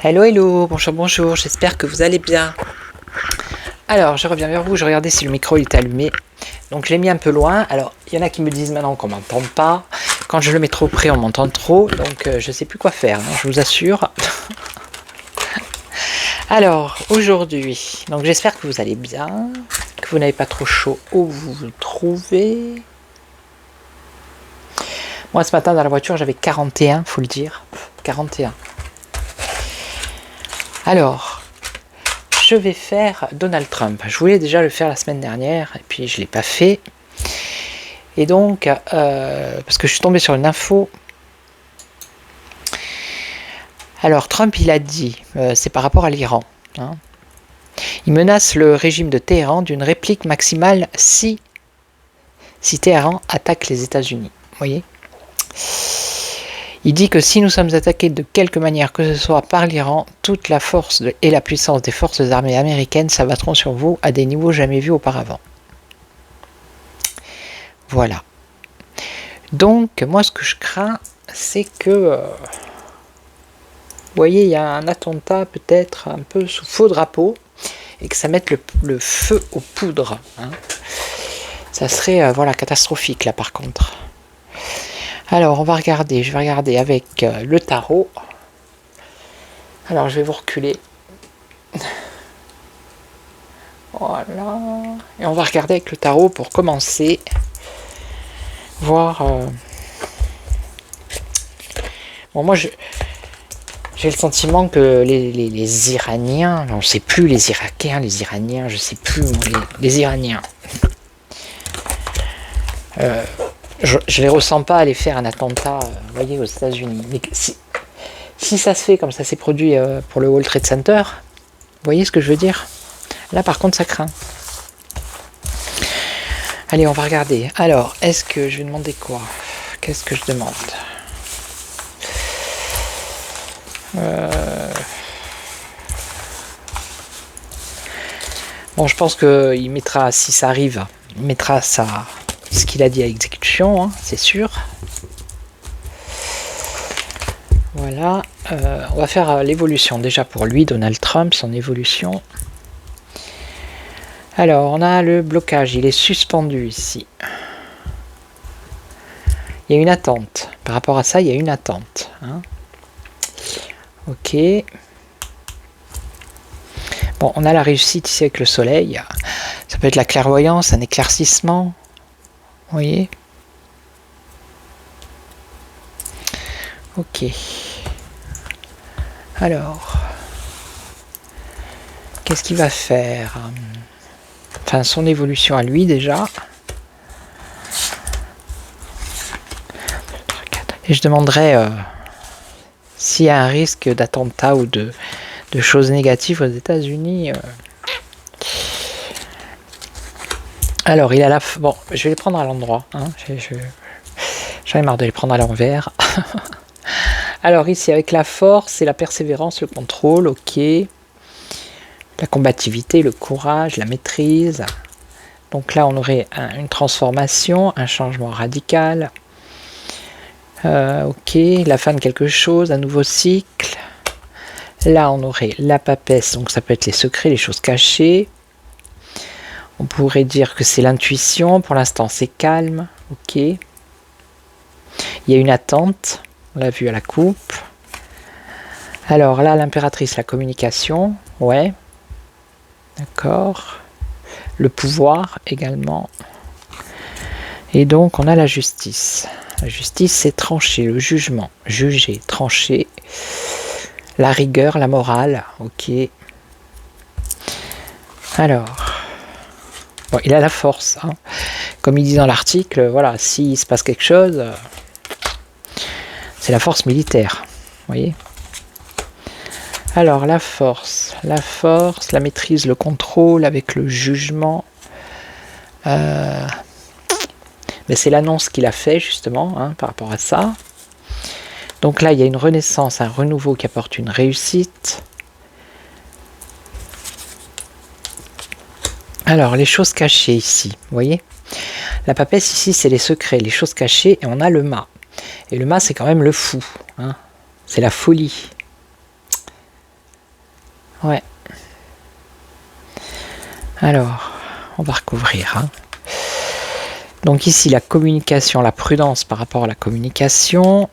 Hello, hello, bonjour, bonjour, j'espère que vous allez bien. Alors, je reviens vers vous, je regardais si le micro il est allumé. Donc, je l'ai mis un peu loin. Alors, il y en a qui me disent maintenant qu'on m'entend pas. Quand je le mets trop près, on m'entend trop. Donc, je sais plus quoi faire, hein, je vous assure. Alors, aujourd'hui, donc j'espère que vous allez bien, que vous n'avez pas trop chaud où vous vous trouvez. Moi, ce matin, dans la voiture, j'avais 41, faut le dire. 41. Alors, je vais faire Donald Trump. Je voulais déjà le faire la semaine dernière, et puis je ne l'ai pas fait. Et donc, parce que je suis tombée sur une info. Alors, Trump, il a dit, c'est par rapport à l'Iran. Hein. Il menace le régime de Téhéran d'une réplique maximale si Téhéran attaque les États-Unis. Vous voyez ? Il dit que si nous sommes attaqués de quelque manière que ce soit par l'Iran, toute la force et la puissance des forces armées américaines s'abattront sur vous à des niveaux jamais vus auparavant. Voilà. Donc, moi, ce que je crains, c'est que... vous voyez, il y a un attentat peut-être un peu sous faux drapeau et que ça mette le feu aux poudres. Hein. Ça serait, voilà, catastrophique, là, par contre. Alors, je vais regarder avec le tarot. Alors, je vais vous reculer. Voilà. Et on va regarder avec le tarot pour commencer. Voir... Bon, moi, j'ai le sentiment que les Iraniens... On ne sait plus, les Irakiens, les Iraniens, je ne sais plus, les Iraniens... je ne les ressens pas aller faire un attentat, vous voyez, aux États-Unis. Mais si ça se fait comme ça s'est produit pour le World Trade Center, vous voyez ce que je veux dire? Là, par contre, ça craint. Allez, on va regarder. Alors, est-ce que je vais demander quoi? Qu'est-ce que je demande? Bon, je pense qu'il mettra, si ça arrive, il mettra ce qu'il a dit à exécution, hein, c'est sûr. Voilà, on va faire l'évolution déjà pour lui, Donald Trump, son évolution. Alors, on a le blocage, il est suspendu ici. Il y a une attente. Par rapport à ça, il y a une attente. Hein. Ok. Bon, on a la réussite ici avec le soleil. Ça peut être la clairvoyance, un éclaircissement. Vous voyez? Ok. Alors, qu'est-ce qu'il va faire? Enfin, son évolution à lui déjà. Et je demanderais s'il y a un risque d'attentat ou de choses négatives aux États-Unis. Alors, il a la... Bon, je vais les prendre à l'endroit. Hein. J'en ai marre de les prendre à l'envers. Alors, ici, avec la force et la persévérance, le contrôle, ok. La combativité, le courage, la maîtrise. Donc là, on aurait une transformation, un changement radical. Ok, la fin de quelque chose, un nouveau cycle. Là, on aurait la papesse, donc ça peut être les secrets, les choses cachées. On pourrait dire que c'est l'intuition, pour l'instant c'est calme, ok. Il y a une attente, on l'a vu à la coupe. Alors là, l'impératrice, la communication, ouais. D'accord. Le pouvoir également. Et donc on a la justice. La justice, c'est trancher, le jugement. Juger, trancher. La rigueur, la morale, ok. Alors... Bon, il a la force, hein. Comme il dit dans l'article, voilà, s'il se passe quelque chose, c'est la force militaire, vous voyez. Alors, la force, la maîtrise, le contrôle avec le jugement. Mais c'est l'annonce qu'il a fait, justement, hein, par rapport à ça. Donc là, il y a une renaissance, un renouveau qui apporte une réussite. Alors, les choses cachées ici, vous voyez? La papesse ici, c'est les secrets, les choses cachées, et on a le mât. Et le mât, c'est quand même le fou, hein? C'est la folie. Ouais. Alors, on va recouvrir. Hein. Donc ici, la communication, la prudence par rapport à la communication.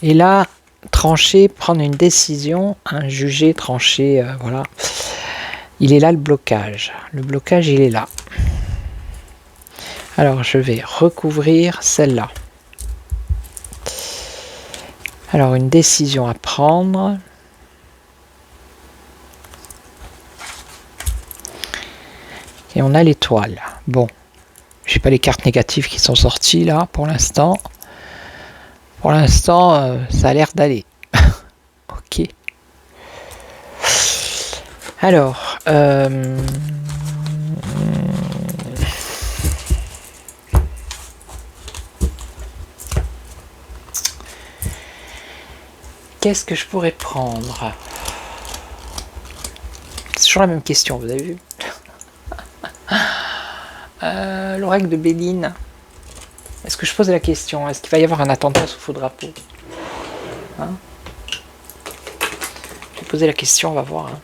Et là, trancher, prendre une décision, hein, juger, trancher, voilà. Il est là le blocage. Le blocage, il est là. Alors, je vais recouvrir celle-là. Alors, une décision à prendre. Et on a l'étoile. Bon, j'ai pas les cartes négatives qui sont sorties là pour l'instant. Pour l'instant, ça a l'air d'aller. Ok. Alors, qu'est-ce que je pourrais prendre? C'est toujours la même question, vous avez vu? L'oracle de Béline. Est-ce que je pose la question? Est-ce qu'il va y avoir un attentat sous faux drapeau? Hein, je vais poser la question, on va voir. Hein.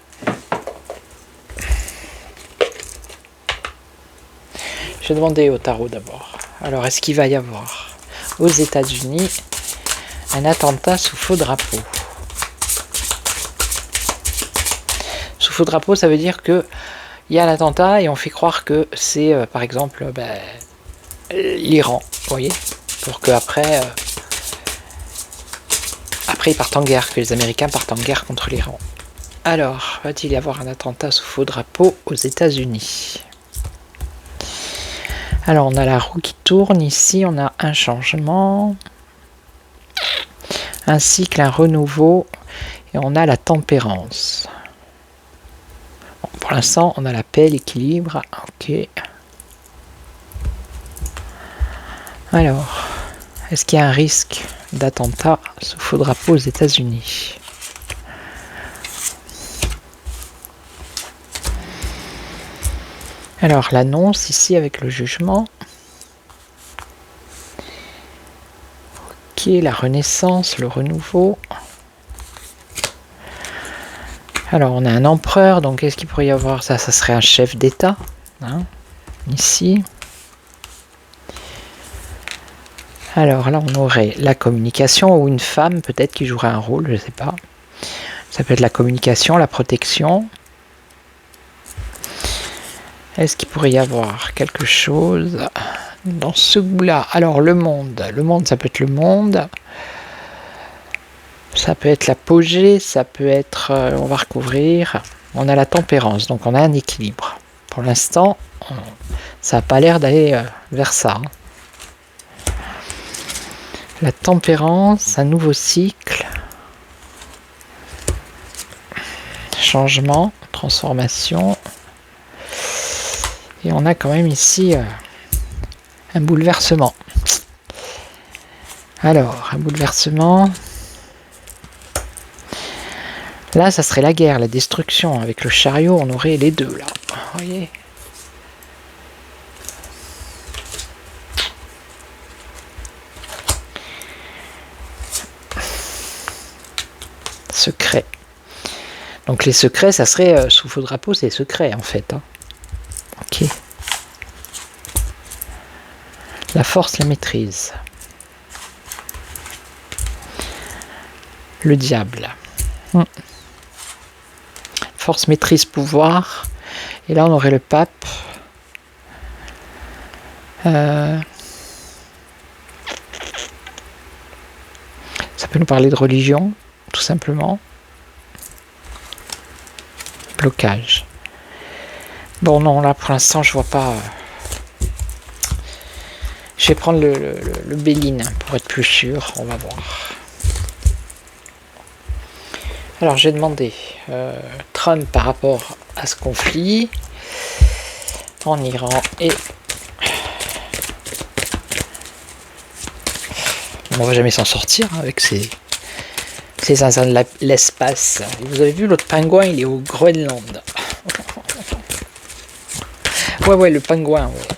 Je vais demander au tarot d'abord. Alors, est-ce qu'il va y avoir aux États-Unis un attentat sous faux drapeau? Sous faux drapeau, ça veut dire que il y a un attentat et on fait croire que c'est, par exemple, l'Iran, vous voyez, pour que après ils partent en guerre, que les Américains partent en guerre contre l'Iran. Alors, va-t-il y avoir un attentat sous faux drapeau aux États-Unis? Alors, on a la roue qui tourne ici, on a un changement, un cycle, un renouveau, et on a la tempérance. Bon, pour l'instant, on a la paix, l'équilibre, ok. Alors, est-ce qu'il y a un risque d'attentat sous faux drapeau aux États-Unis? Alors, l'annonce ici avec le jugement. Ok, la renaissance, le renouveau. Alors, on a un empereur, donc qu'est-ce qu'il pourrait y avoir? Ça serait un chef d'État, hein, ici. Alors là, on aurait la communication ou une femme peut-être qui jouerait un rôle, je ne sais pas. Ça peut être la communication, la protection. Est-ce qu'il pourrait y avoir quelque chose dans ce goût-là? Alors le monde, ça peut être le monde. Ça peut être l'apogée, ça peut être, on va recouvrir. On a la tempérance, donc on a un équilibre. Pour l'instant, ça n'a pas l'air d'aller vers ça. Hein. La tempérance, un nouveau cycle, changement, transformation. Et on a quand même ici un bouleversement. Alors, un bouleversement. Là, ça serait la guerre, la destruction. Avec le chariot, on aurait les deux, là. Vous voyez ? Secret. Donc les secrets, ça serait sous faux drapeau, c'est secret en fait. Hein. Ok. La force, la maîtrise. Le diable. Force, maîtrise, pouvoir. Et là, on aurait le pape. Ça peut nous parler de religion, tout simplement. Blocage. Bon, non, là, pour l'instant, je vois pas... Je vais prendre le Béline pour être plus sûr. On va voir. Alors, j'ai demandé Trump par rapport à ce conflit en Iran et... On va jamais s'en sortir avec ces zinzins de l'espace. Vous avez vu, l'autre pingouin, il est au Groenland. Ouais, le pingouin, ouais.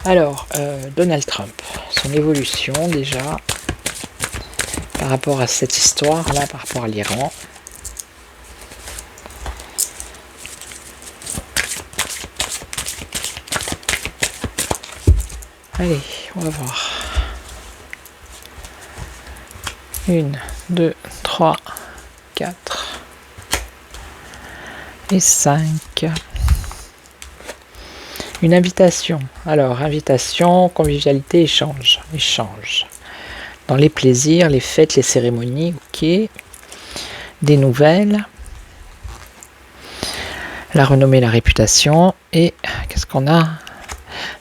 Alors, Donald Trump, son évolution déjà, par rapport à cette histoire-là, par rapport à l'Iran. Allez, on va voir. 1, 2, 3, 4 et 5. Une invitation. Alors, invitation, convivialité, échange. Échange. Dans les plaisirs, les fêtes, les cérémonies, ok. Des nouvelles. La renommée, la réputation. Et qu'est-ce qu'on a?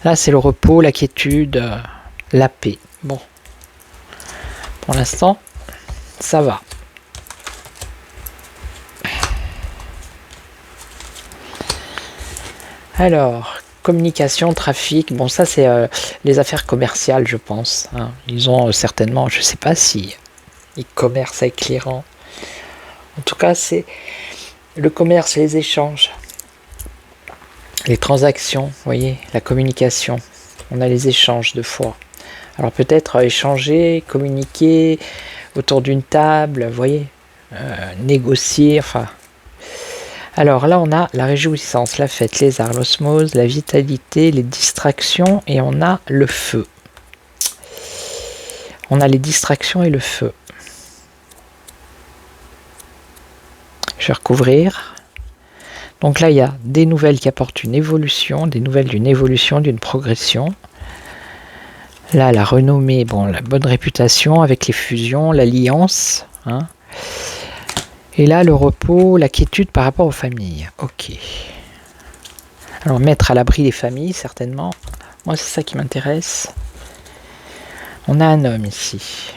Là, c'est le repos, la quiétude, la paix. Bon. Pour l'instant, ça va. Alors, communication, trafic. Bon, ça, c'est les affaires commerciales, je pense. Hein. Ils ont certainement, je ne sais pas si ils commercent avec l'Iran. En tout cas, c'est le commerce, les échanges, les transactions, vous voyez, la communication. On a les échanges de fois. Alors peut-être échanger, communiquer autour d'une table, vous voyez, négocier, enfin. Alors là, on a la réjouissance, la fête, les arts, l'osmose, la vitalité, les distractions, et on a le feu. On a les distractions et le feu. Je vais recouvrir. Donc là, il y a des nouvelles qui apportent une évolution, des nouvelles d'une évolution, d'une progression. Là, la renommée, bon, la bonne réputation avec les fusions, l'alliance. Hein. Et là, le repos, la quiétude par rapport aux familles. Ok. Alors, mettre à l'abri les familles, certainement. Moi, c'est ça qui m'intéresse. On a un homme ici.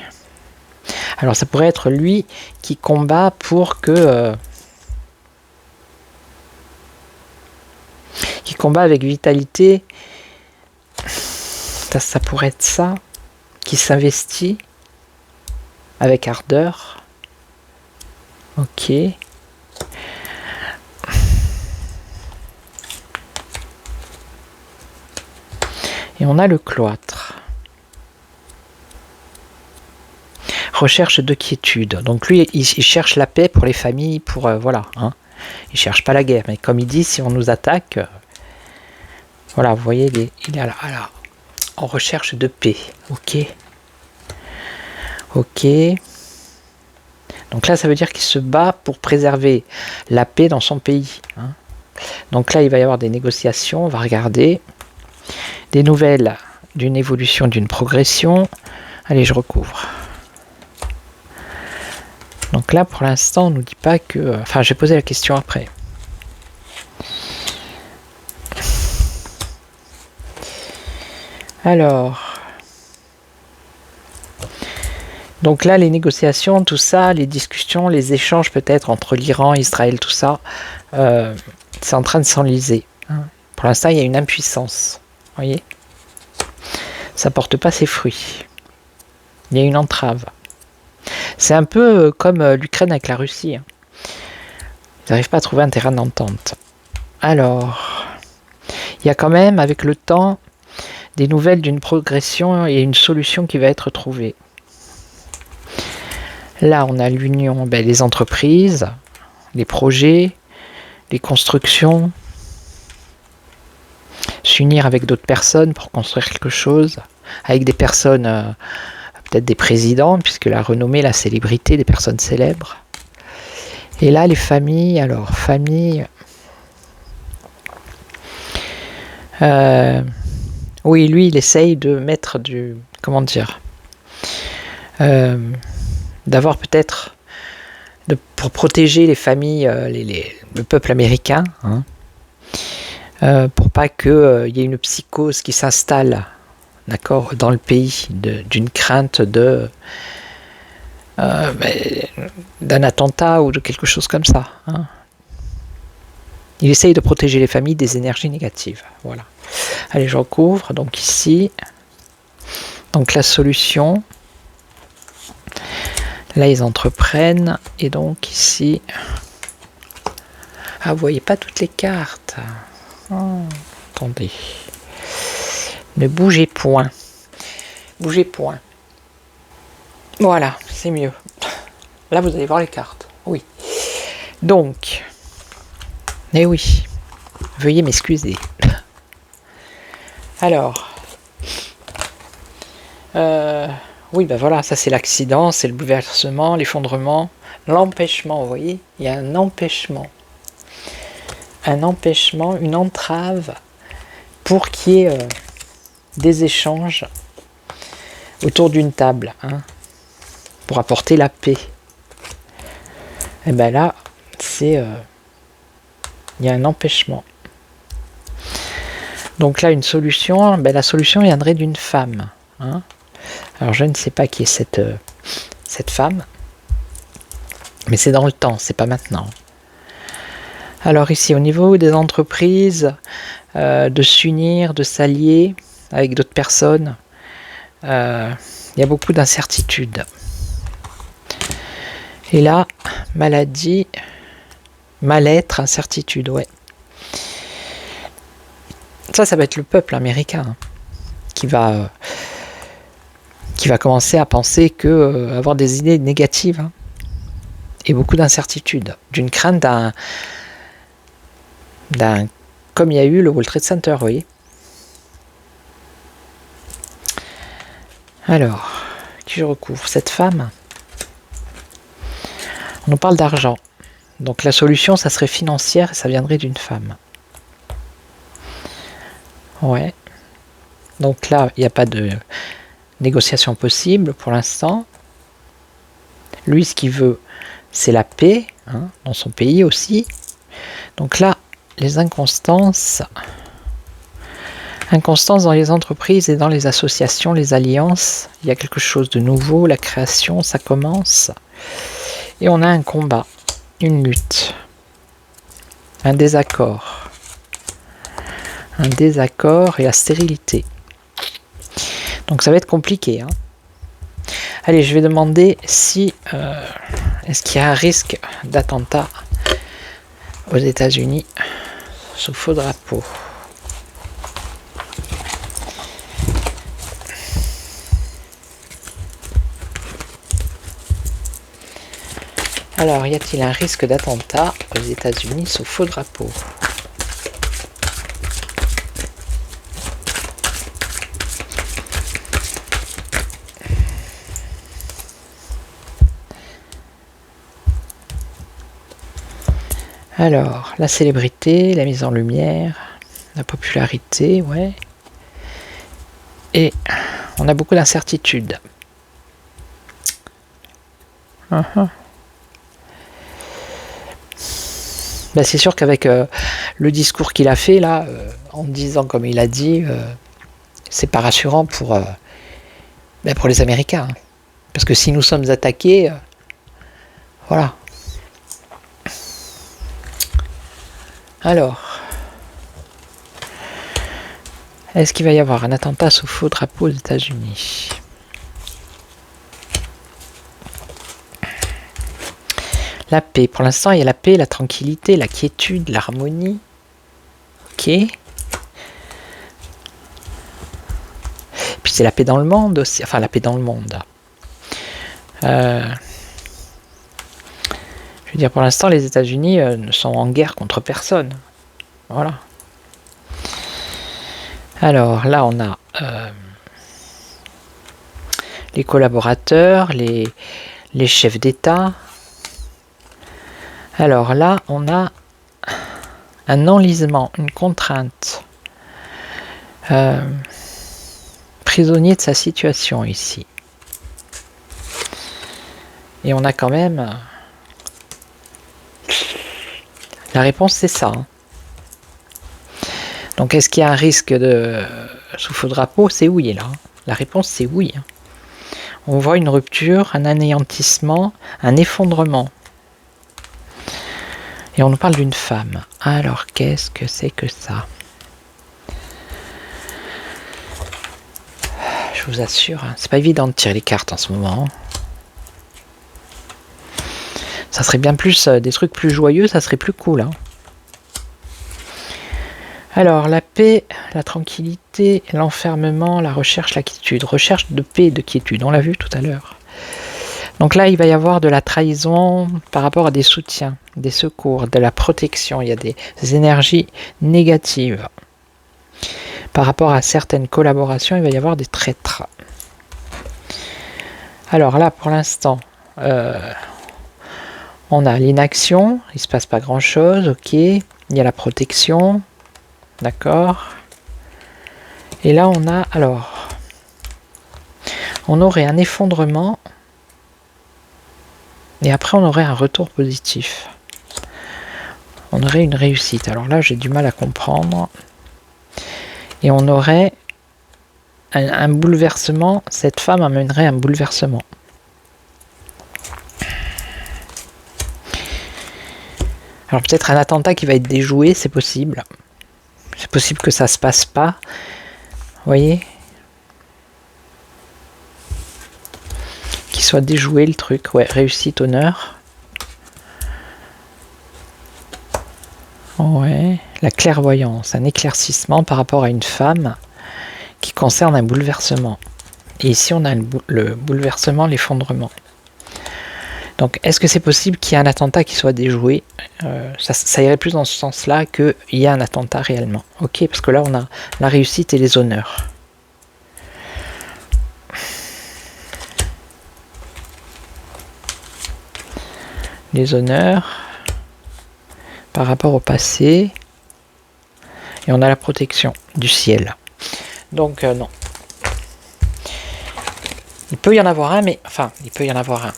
Alors, ça pourrait être lui qui combat pour que... qui combat avec vitalité. Ça pourrait être ça. Qui s'investit avec ardeur. Ok. Et on a le cloître. Recherche de quiétude. Donc lui, il cherche la paix pour les familles, pour... voilà. Hein. Il cherche pas la guerre. Mais comme il dit, si on nous attaque... voilà, vous voyez, il est là, en recherche de paix. Ok. Ok. Donc là, ça veut dire qu'il se bat pour préserver la paix dans son pays. Hein. Donc là, il va y avoir des négociations. On va regarder. Des nouvelles d'une évolution, d'une progression. Allez, je recouvre. Donc là, pour l'instant, on ne nous dit pas que... Enfin, j'ai posé la question après. Alors... Donc là, les négociations, tout ça, les discussions, les échanges peut-être entre l'Iran, Israël, tout ça, c'est en train de s'enliser. Hein. Pour l'instant, il y a une impuissance. Vous voyez ? Ça ne porte pas ses fruits. Il y a une entrave. C'est un peu comme l'Ukraine avec la Russie. Hein. Ils n'arrivent pas à trouver un terrain d'entente. Alors, il y a quand même, avec le temps, des nouvelles d'une progression et une solution qui va être trouvée. Là, on a l'union, les entreprises, les projets, les constructions, s'unir avec d'autres personnes pour construire quelque chose, avec des personnes, peut-être des présidents, puisque la renommée, la célébrité, des personnes célèbres. Et là, les familles, alors, famille... oui, lui, il essaye de mettre du... Comment dire d'avoir peut-être... pour protéger les familles, le peuple américain, hein, pour pas qu'il y ait une psychose qui s'installe, d'accord, dans le pays, d'une crainte d'un attentat ou de quelque chose comme ça. Hein. Il essaye de protéger les familles des énergies négatives. Voilà. Allez, je recouvre. Donc ici, donc la solution. Là, ils entreprennent. Et donc ici... Ah, vous voyez pas toutes les cartes. Oh, attendez. Ne bougez point. Bougez point. Voilà, c'est mieux. Là, vous allez voir les cartes. Oui. Donc... Eh oui. Veuillez m'excuser. Alors... Oui, ben voilà, ça c'est l'accident, c'est le bouleversement, l'effondrement, l'empêchement, vous voyez, il y a un empêchement, une entrave pour qu'il y ait des échanges autour d'une table, hein, pour apporter la paix. Et ben là, c'est il y a un empêchement. Donc là, une solution, ben la solution viendrait d'une femme, hein. Alors je ne sais pas qui est cette femme, mais c'est dans le temps, c'est pas maintenant. Alors ici, au niveau des entreprises, de s'unir, de s'allier avec d'autres personnes, il y a beaucoup d'incertitudes. Et là, maladie, mal-être, incertitude, ouais. Ça va être le peuple américain, hein, qui va commencer à penser que avoir des idées négatives, hein, et beaucoup d'incertitudes, d'une crainte d'un comme il y a eu le World Trade Center, vous voyez. Alors, qui je recouvre? Cette femme. On nous parle d'argent. Donc la solution, ça serait financière et ça viendrait d'une femme. Ouais. Donc là, il n'y a pas de négociation possible pour l'instant. Lui, ce qu'il veut, c'est la paix, hein, dans son pays aussi. Donc là, les inconstances dans les entreprises et dans les associations, les alliances, il y a quelque chose de nouveau, la création, ça commence. Et on a un combat, une lutte, un désaccord et la stérilité. Donc ça va être compliqué, hein. Allez, je vais demander si est-ce qu'il y a un risque d'attentat aux États-Unis sous faux drapeau. Alors, y a-t-il un risque d'attentat aux États-Unis sous faux drapeau? Alors, la célébrité, la mise en lumière, la popularité, ouais. Et on a beaucoup d'incertitudes. Ben, c'est sûr qu'avec le discours qu'il a fait là, en disant comme il a dit, c'est pas rassurant pour les Américains. Hein. Parce que si nous sommes attaqués, voilà. Alors, est-ce qu'il va y avoir un attentat sous faux drapeau aux États-Unis? La paix. Pour l'instant, il y a la paix, la tranquillité, la quiétude, l'harmonie. Ok. Puis c'est la paix dans le monde aussi. Enfin, la paix dans le monde. Je veux dire, pour l'instant, les États-Unis ne sont en guerre contre personne. Voilà. Alors, là, on a les collaborateurs, les chefs d'État. Alors là, on a un enlisement, une contrainte. Prisonnier de sa situation ici. Et on a quand même... La réponse, c'est ça. Hein. Donc, est-ce qu'il y a un risque de sous faux drapeau? C'est oui, là. La réponse, c'est oui. On voit une rupture, un anéantissement, un effondrement. Et on nous parle d'une femme. Alors, qu'est-ce que c'est que ça? Je vous assure, hein, c'est pas évident de tirer les cartes en ce moment. Ça serait bien plus des trucs plus joyeux, ça serait plus cool. Hein. Alors, la paix, la tranquillité, l'enfermement, la recherche, la quiétude. Recherche de paix et de quiétude, on l'a vu tout à l'heure. Donc là, il va y avoir de la trahison par rapport à des soutiens, des secours, de la protection. Il y a des énergies négatives. Par rapport à certaines collaborations, il va y avoir des traîtres. Alors là, pour l'instant, on a l'inaction, il se passe pas grand chose, ok. Il y a la protection, d'accord. Et là, on a, alors, on aurait un effondrement, et après on aurait un retour positif. On aurait une réussite. Alors là, j'ai du mal à comprendre. Et on aurait un bouleversement, cette femme amènerait un bouleversement. Alors peut-être un attentat qui va être déjoué, c'est possible. C'est possible que ça se passe pas. Vous voyez? Qu'il soit déjoué le truc. Ouais, réussite, honneur. Ouais, la clairvoyance, un éclaircissement par rapport à une femme qui concerne un bouleversement. Et ici, on a le bouleversement, l'effondrement. Donc, est-ce que c'est possible qu'il y ait un attentat qui soit déjoué? Ça irait plus dans ce sens-là qu'il y a un attentat réellement. Ok, parce que là, on a la réussite et les honneurs. Les honneurs par rapport au passé. Et on a la protection du ciel. Donc, non. Il peut y en avoir un, mais... Enfin, il peut y en avoir un.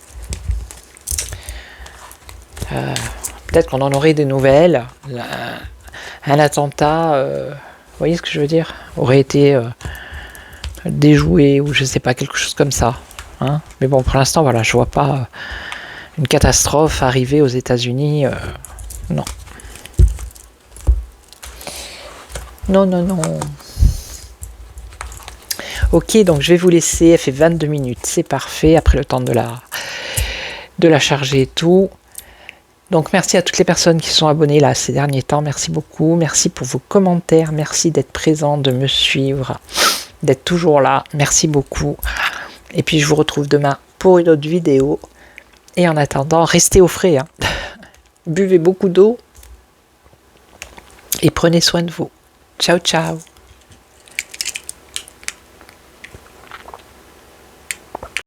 Peut-être qu'on en aurait des nouvelles. Un attentat, vous voyez ce que je veux dire, aurait été déjoué, ou je sais pas, quelque chose comme ça. Hein, mais bon, pour l'instant, voilà, je vois pas une catastrophe arriver aux États-Unis. Non. Non, non, non. Ok, donc je vais vous laisser. Elle fait 22 minutes. C'est parfait. Après le temps de la charger et tout. Donc merci à toutes les personnes qui sont abonnées là ces derniers temps. Merci beaucoup. Merci pour vos commentaires. Merci d'être présent, de me suivre, d'être toujours là. Merci beaucoup. Et puis je vous retrouve demain pour une autre vidéo. Et en attendant, restez au frais. Hein. Buvez beaucoup d'eau. Et prenez soin de vous. Ciao, ciao.